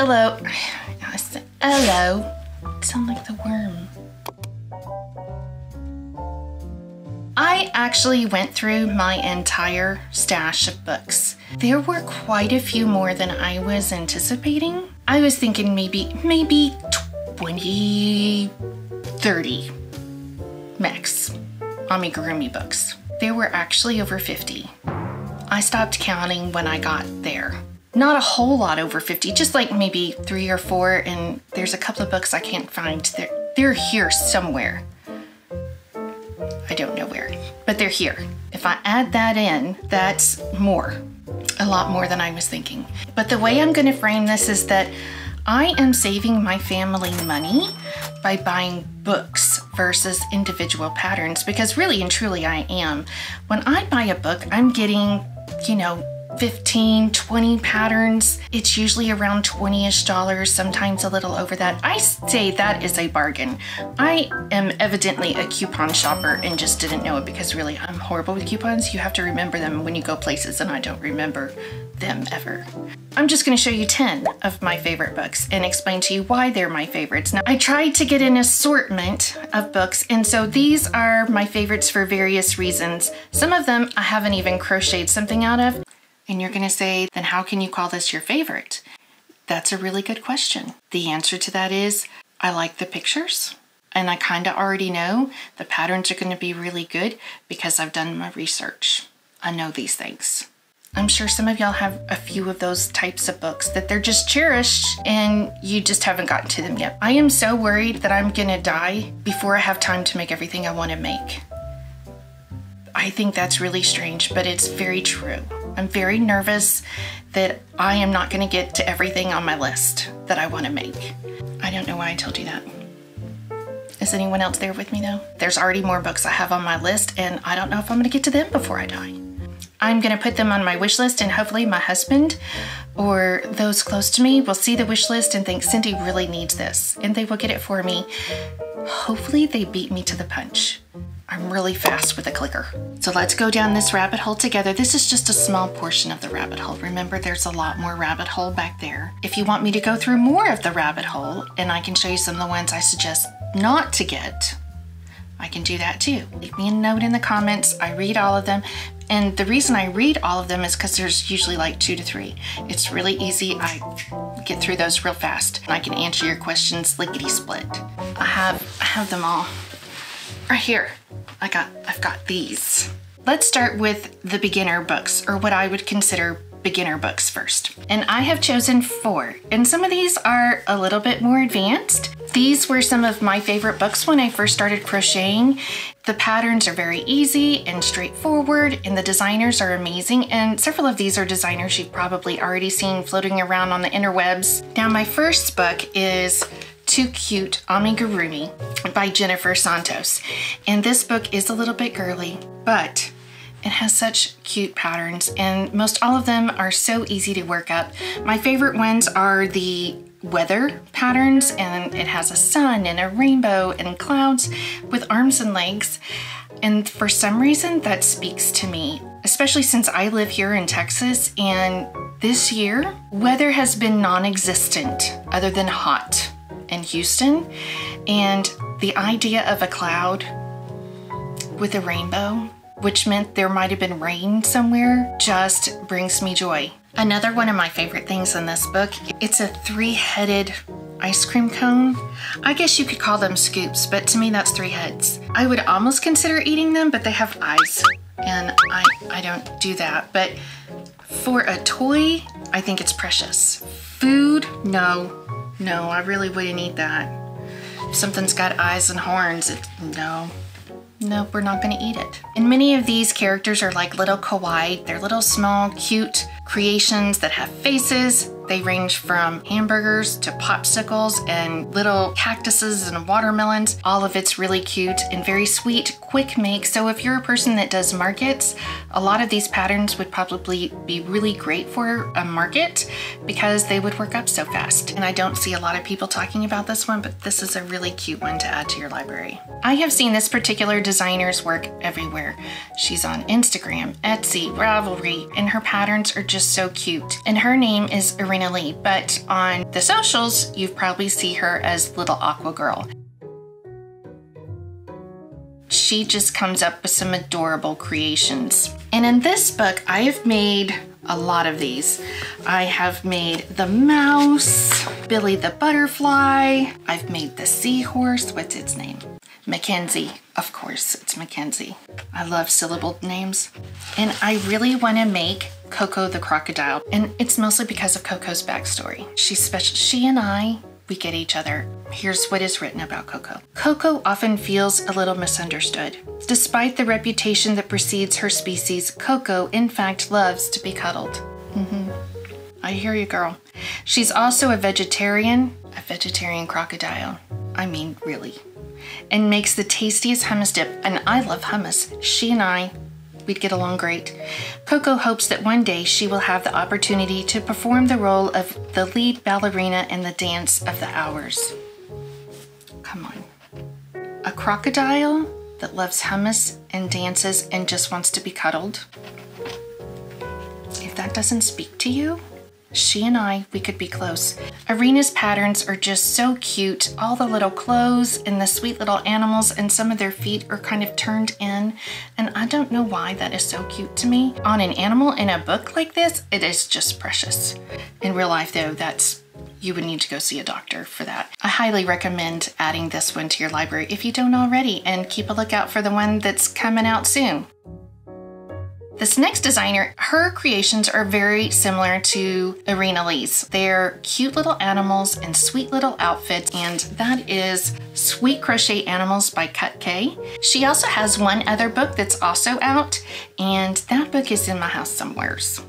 Hello. Hello. Sound like the worm. I actually went through my entire stash of books. There were quite a few more than I was anticipating. I was thinking maybe 20, 30 max amigurumi books. There were actually over 50. I stopped counting when I got there. Not a whole lot over 50, just like maybe 3 or 4, and there's a couple of books I can't find. They're here somewhere. I don't know where, but they're here. If I add that in, that's more, a lot more than I was thinking. But the way I'm gonna frame this is that I am saving my family money by buying books versus individual patterns, because really and truly I am. When I buy a book, I'm getting, you know, 15, 20 patterns. It's usually around $20-ish, sometimes a little over that. I say that is a bargain. I am evidently a coupon shopper and just didn't know it, because really I'm horrible with coupons. You have to remember them when you go places, and I don't remember them ever. I'm just going to show you 10 of my favorite books and explain to you why they're my favorites. Now, I tried to get an assortment of books, and so these are my favorites for various reasons. Some of them I haven't even crocheted something out of. And you're gonna say, then how can you call this your favorite? That's a really good question. The answer to that is, I like the pictures, and I kinda already know the patterns are gonna be really good because I've done my research. I know these things. I'm sure some of y'all have a few of those types of books that they're just cherished and you just haven't gotten to them yet. I am so worried that I'm gonna die before I have time to make everything I wanna make. I think that's really strange, but it's very true. I'm very nervous that I am not going to get to everything on my list that I want to make. I don't know why I told you that. Is anyone else there with me though? There's already more books I have on my list, and I don't know if I'm going to get to them before I die. I'm going to put them on my wish list, and hopefully my husband or those close to me will see the wish list and think Cindy really needs this, and they will get it for me. Hopefully they beat me to the punch. I'm really fast with a clicker. So let's go down this rabbit hole together. This is just a small portion of the rabbit hole. Remember, there's a lot more rabbit hole back there. If you want me to go through more of the rabbit hole, and I can show you some of the ones I suggest not to get, I can do that too. Leave me a note in the comments. I read all of them. And the reason I read all of them is because there's usually like 2 to 3. It's really easy. I get through those real fast. I can answer your questions lickety-split. I have them all right here. I've got these. Let's start with the beginner books, or what I would consider beginner books first. And I have chosen 4, and some of these are a little bit more advanced. These were some of my favorite books when I first started crocheting. The patterns are very easy and straightforward, and the designers are amazing, and several of these are designers you've probably already seen floating around on the interwebs. Now, my first book is Cute Amigurumi by Jennifer Santos. And this book is a little bit girly, but it has such cute patterns, and most all of them are so easy to work up. My favorite ones are the weather patterns, and it has a sun and a rainbow and clouds with arms and legs. And for some reason that speaks to me, especially since I live here in Texas, and this year weather has been non-existent other than hot in Houston, and the idea of a cloud with a rainbow, which meant there might have been rain somewhere, just brings me joy. Another one of my favorite things in this book, it's a 3-headed ice cream cone. I guess you could call them scoops, but to me that's 3 heads. I would almost consider eating them, but they have eyes, and I don't do that. But for a toy, I think it's precious. Food, no, I really wouldn't eat that. If something's got eyes and horns, no, we're not gonna eat it. And many of these characters are like little kawaii. They're little small, cute creations that have faces. They range from hamburgers to popsicles and little cactuses and watermelons. All of it's really cute and very sweet, quick make. So if you're a person that does markets, a lot of these patterns would probably be really great for a market because they would work up so fast. And I don't see a lot of people talking about this one, but this is a really cute one to add to your library. I have seen this particular designer's work everywhere. She's on Instagram, Etsy, Ravelry, and her patterns are just so cute. And her name is Rumi. Irina Lee, but on the socials, you probably see her as Little Aqua Girl. She just comes up with some adorable creations. And in this book, I have made a lot of these. I have made the mouse, Billy the butterfly. I've made the seahorse. What's its name? Mackenzie. Of course, it's Mackenzie. I love syllabled names. And I really want to make Coco the crocodile. And it's mostly because of Coco's backstory. She's special. She and we get each other. Here's what is written about Coco. Coco often feels a little misunderstood. Despite the reputation that precedes her species, Coco in fact loves to be cuddled. I hear you, girl. She's also a vegetarian crocodile. I mean, really. And makes the tastiest hummus dip. And I love hummus. She and we'd get along great. Coco hopes that one day she will have the opportunity to perform the role of the lead ballerina in the Dance of the Hours. Come on. A crocodile that loves hummus and dances and just wants to be cuddled. If that doesn't speak to you, she and we could be close. Irina's patterns are just so cute. All the little clothes and the sweet little animals, and some of their feet are kind of turned in. And I don't know why that is so cute to me. On an animal in a book like this, it is just precious. In real life though, you would need to go see a doctor for that. I highly recommend adding this one to your library if you don't already, and keep a lookout for the one that's coming out soon. This next designer, her creations are very similar to Irina Lee's. They're cute little animals and sweet little outfits, and that is Sweet Crochet Animals by Cut K. She also has one other book that's also out, and that book is in my house somewheres.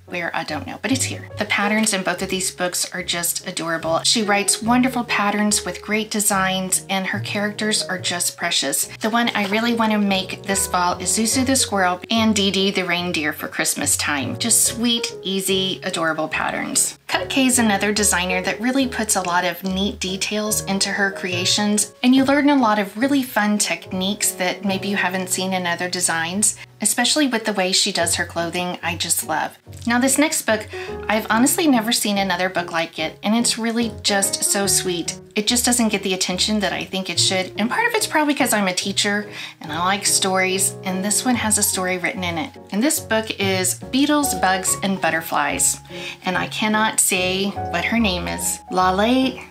Where, I don't know, but it's here. The patterns in both of these books are just adorable. She writes wonderful patterns with great designs, and her characters are just precious. The one I really want to make this fall is Zuzu the squirrel and Dee Dee the reindeer for Christmas time. Just sweet, easy, adorable patterns. Cut K is another designer that really puts a lot of neat details into her creations, and you learn a lot of really fun techniques that maybe you haven't seen in other designs. Especially with the way she does her clothing, I just love. Now this next book, I've honestly never seen another book like it, and it's really just so sweet. It just doesn't get the attention that I think it should, and part of it's probably because I'm a teacher and I like stories, and this one has a story written in it. And this book is Beetles, Bugs, and Butterflies, and I cannot say what her name is. Lolly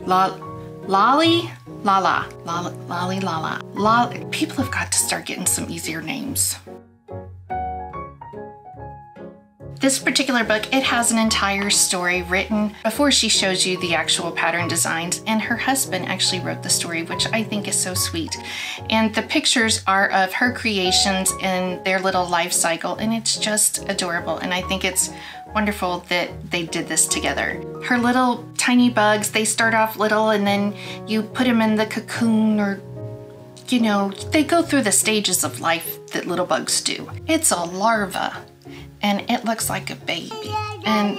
Lala. People have got to start getting some easier names. This particular book, it has an entire story written before she shows you the actual pattern designs, and her husband actually wrote the story, which I think is so sweet. And the pictures are of her creations and their little life cycle, and it's just adorable, and I think it's wonderful that they did this together. Her little tiny bugs, they start off little and then you put them in the cocoon, or you know, they go through the stages of life that little bugs do. It's a larva and it looks like a baby, and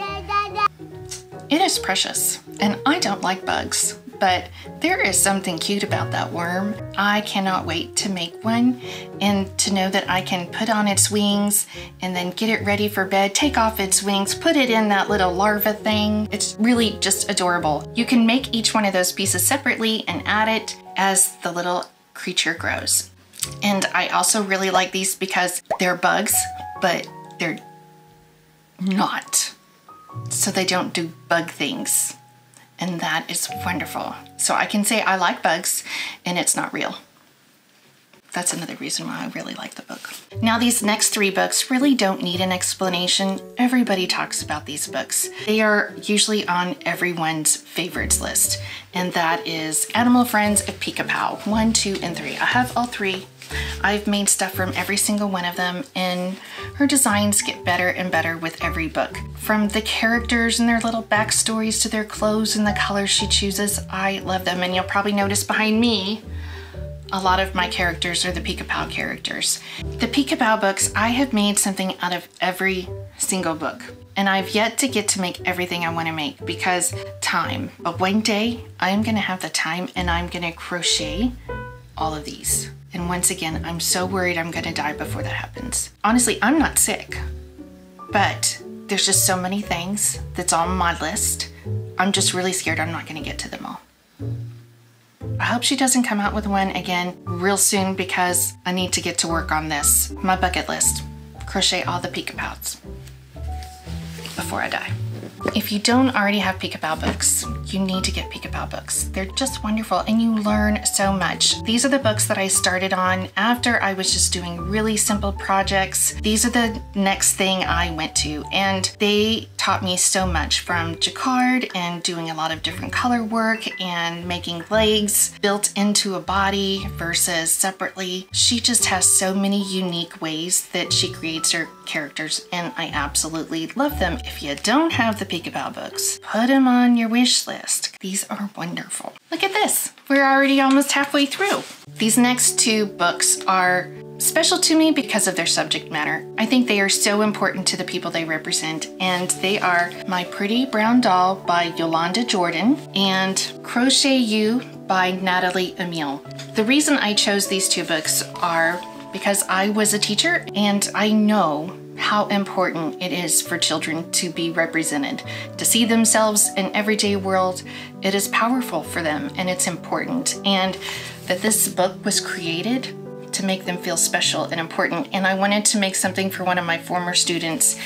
it is precious. And I don't like bugs, but there is something cute about that worm. I cannot wait to make one, and to know that I can put on its wings and then get it ready for bed, take off its wings, put it in that little larva thing. It's really just adorable. You can make each one of those pieces separately and add it as the little creature grows. And I also really like these because they're bugs, but they're not. So they don't do bug things. And that is wonderful. So I can say I like bugs and it's not real. That's another reason why I really like the book. Now these next three books really don't need an explanation. Everybody talks about these books. They are usually on everyone's favorites list. And that is Animal Friends of Pica Pau, 1, 2, and 3. I have all three. I've made stuff from every single one of them, and her designs get better and better with every book. From the characters and their little backstories to their clothes and the colors she chooses, I love them. And you'll probably notice behind me, a lot of my characters are the Pica Pau characters. The Pica Pau books, I have made something out of every single book. And I've yet to get to make everything I want to make because time. But one day, I'm going to have the time and I'm going to crochet all of these. And once again, I'm so worried I'm going to die before that happens. Honestly, I'm not sick, but There's just so many things that's on my list. I'm just really scared I'm not gonna get to them all. I hope she doesn't come out with one again real soon because I need to get to work on this. My bucket list, crochet all the Pica Paus before I die. If you don't already have Pica Pau books, you need to get Pica Pau books. They're just wonderful and you learn so much. These are the books that I started on after I was just doing really simple projects. These are the next thing I went to, and they taught me so much, from jacquard and doing a lot of different color work and making legs built into a body versus separately. She just has so many unique ways that she creates her characters, and I absolutely love them. If you don't have the Pica Pau books, put them on your wish list. These are wonderful. Look at this. We're already almost halfway through. These next two books are special to me because of their subject matter. I think they are so important to the people they represent, and they are My Pretty Brown Doll by Yolanda Jordan and Crochet You by Natalie Emile. The reason I chose these two books are because I was a teacher and I know how important it is for children to be represented, to see themselves in everyday world. It is powerful for them and it's important, and that this book was created to make them feel special and important. And I wanted to make something for one of my former students.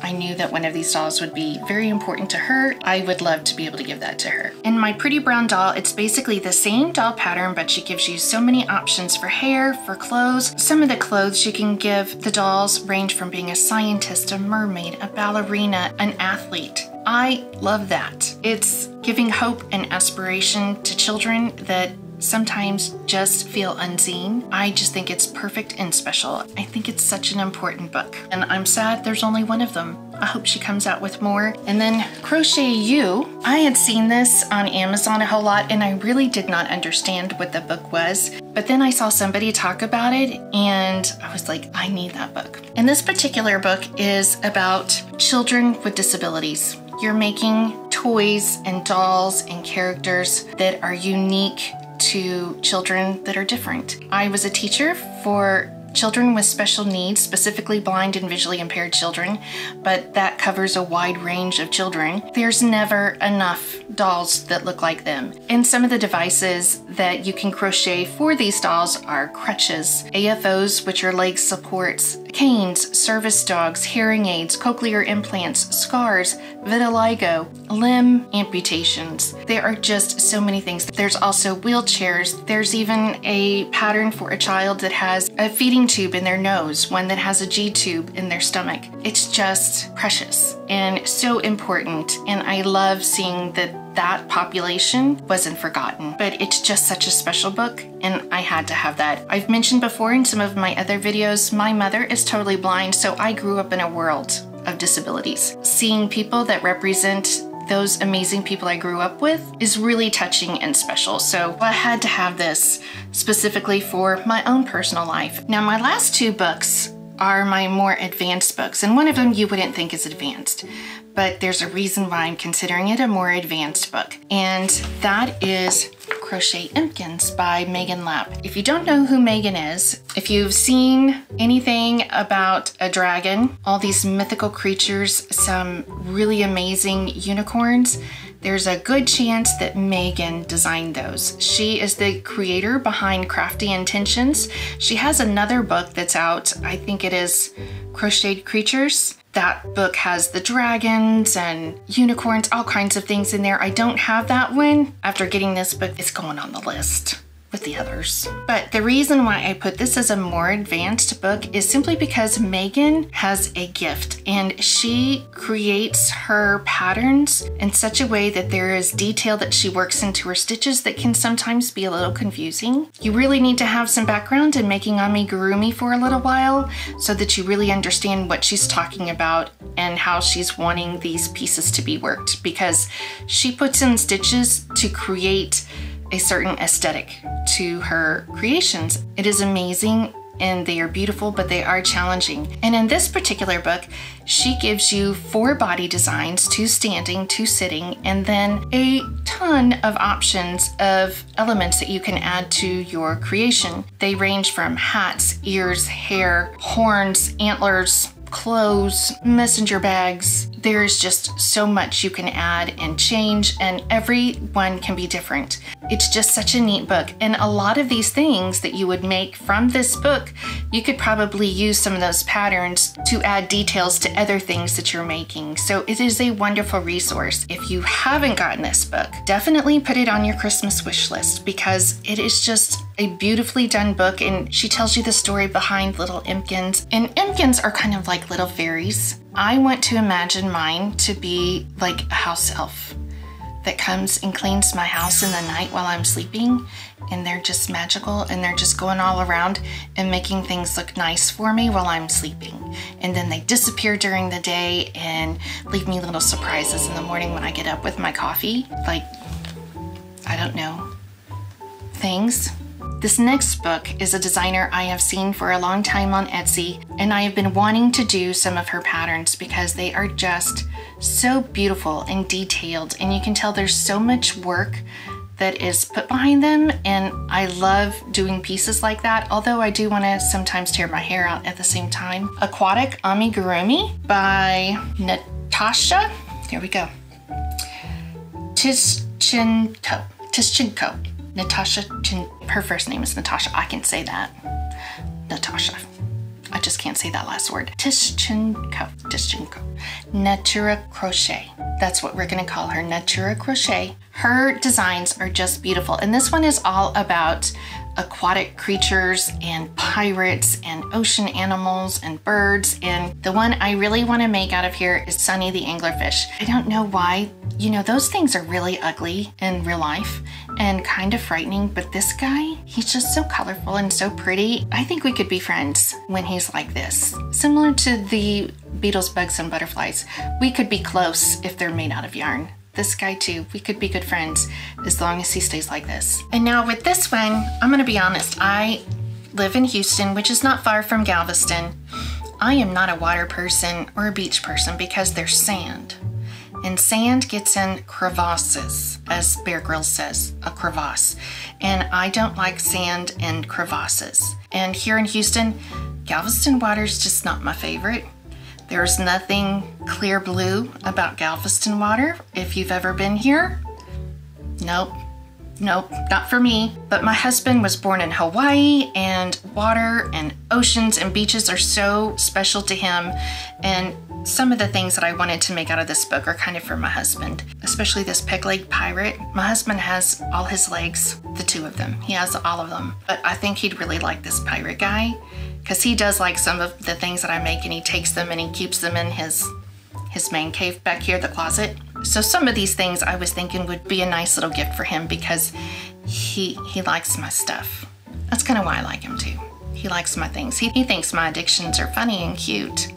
I knew that one of these dolls would be very important to her. I would love to be able to give that to her. In My Pretty Brown Doll, it's basically the same doll pattern, but she gives you so many options for hair, for clothes. Some of the clothes you can give the dolls range from being a scientist, a mermaid, a ballerina, an athlete. I love that. It's giving hope and aspiration to children that sometimes just feel unseen. I just think it's perfect and special. I think it's such an important book, and I'm sad there's only one of them. I hope she comes out with more. And then Crochet You, I had seen this on Amazon a whole lot and I really did not understand what the book was, but then I saw somebody talk about it and I was like, I need that book. And this particular book is about children with disabilities. You're making toys and dolls and characters that are unique to children that are different. I was a teacher for children with special needs, specifically blind and visually impaired children, but that covers a wide range of children. There's never enough dolls that look like them. And some of the devices that you can crochet for these dolls are crutches, AFOs, which are leg supports, canes, service dogs, hearing aids, cochlear implants, scars, vitiligo, limb amputations. There are just so many things. There's also wheelchairs. There's even a pattern for a child that has a feeding tube in their nose, one that has a G tube in their stomach. It's just precious and so important. And I love seeing that that population wasn't forgotten, but it's just such a special book and I had to have that. I've mentioned before in some of my other videos, my mother is totally blind, so I grew up in a world of disabilities. Seeing people that represent those amazing people I grew up with is really touching and special. So I had to have this specifically for my own personal life. Now, my last two books are my more advanced books, and one of them you wouldn't think is advanced, but there's a reason why I'm considering it a more advanced book, and that is Crochet Impkins by Megan Lapp. If you don't know who Megan is, if you've seen anything about a dragon, all these mythical creatures, some really amazing unicorns, there's a good chance that Megan designed those. She is the creator behind Crafty Intentions. She has another book that's out. I think it is Crocheted Creatures. That book has the dragons and unicorns, all kinds of things in there. I don't have that one. After getting this book, it's going on the list with the others. But the reason why I put this as a more advanced book is simply because Megan has a gift and she creates her patterns in such a way that there is detail that she works into her stitches that can sometimes be a little confusing. You really need to have some background in making amigurumi for a little while so that you really understand what she's talking about and how she's wanting these pieces to be worked, because she puts in stitches to create a certain aesthetic to her creations. It is amazing and they are beautiful, but they are challenging. And in this particular book, she gives you 4 body designs, 2 standing, 2 sitting, and then a ton of options of elements that you can add to your creation. They range from hats, ears, hair, horns, antlers. clothes, messenger bags. There's just so much you can add and change, and every one can be different. It's just such a neat book, and a lot of these things that you would make from this book, you could probably use some of those patterns to add details to other things that you're making. So it is a wonderful resource. If you haven't gotten this book, definitely put it on your Christmas wish list, because it is just a beautifully done book, and she tells you the story behind little Impkins. And Impkins are kind of like little fairies. I want to imagine mine to be like a house elf that comes and cleans my house in the night while I'm sleeping, and they're just magical, and they're just going all around and making things look nice for me while I'm sleeping. And then they disappear during the day and leave me little surprises in the morning when I get up with my coffee. Like, I don't know, things. This next book is a designer I have seen for a long time on Etsy, and I have been wanting to do some of her patterns because they are just so beautiful and detailed, and you can tell there's so much work that is put behind them, and I love doing pieces like that, although I do want to sometimes tear my hair out at the same time. Aquatic Amigurumi by Natasha, here we go, Tischenko. Natasha, her first name is Natasha. I can say that. Natasha. I just can't say that last word. Tischenko. Natura Crochet. That's what we're gonna call her, Natura Crochet. Her designs are just beautiful. And this one is all about aquatic creatures and pirates and ocean animals and birds. And the one I really want to make out of here is Sunny the anglerfish. I don't know why, you know, those things are really ugly in real life and kind of frightening, but this guy, he's just so colorful and so pretty. I think we could be friends when he's like this. Similar to the Beetles, bugs, and butterflies. We could be close if they're made out of yarn. This guy too, we could be good friends as long as he stays like this. And now with this one, I'm gonna be honest, I live in Houston, which is not far from Galveston. I am not a water person or a beach person because there's sand. And sand gets in crevasses, as Bear Grylls says, a crevasse. And I don't like sand and crevasses. And here in Houston, Galveston water is just not my favorite. There's nothing clear blue about Galveston water. If you've ever been here, nope, not for me. But my husband was born in Hawaii, and water and oceans and beaches are so special to him. And some of the things that I wanted to make out of this book are kind of for my husband, especially this peg-leg pirate. My husband has all his legs, the two of them. He has all of them. But I think he'd really like this pirate guy, because he does like some of the things that I make, and he takes them and he keeps them in his man cave back here, the closet. So some of these things I was thinking would be a nice little gift for him because he likes my stuff. That's kind of why I like him too. He likes my things. He thinks my addictions are funny and cute.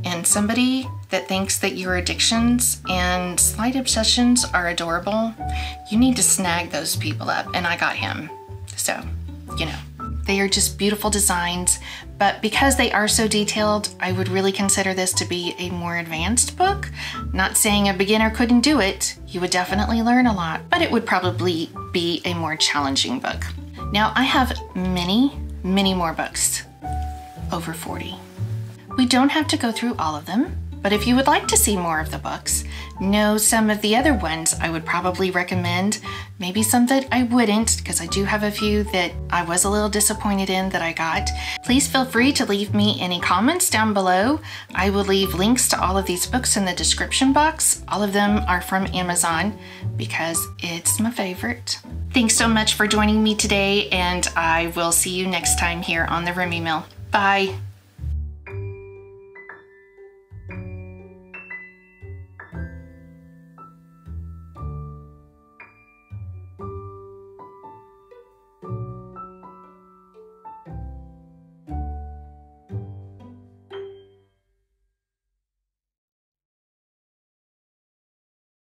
And somebody that thinks that your addictions and slight obsessions are adorable, you need to snag those people up, and I got him. So, you know. They are just beautiful designs, but because they are so detailed, I would really consider this to be a more advanced book. Not saying a beginner couldn't do it, you would definitely learn a lot, but it would probably be a more challenging book. Now I have many more books, over 40. We don't have to go through all of them, but if you would like to see more of the books, know some of the other ones I would probably recommend, maybe some that I wouldn't, because I do have a few that I was a little disappointed in that I got. Please feel free to leave me any comments down below. I will leave links to all of these books in the description box. All of them are from Amazon because it's my favorite. Thanks so much for joining me today, and I will see you next time here on the Rumi Mill. Bye.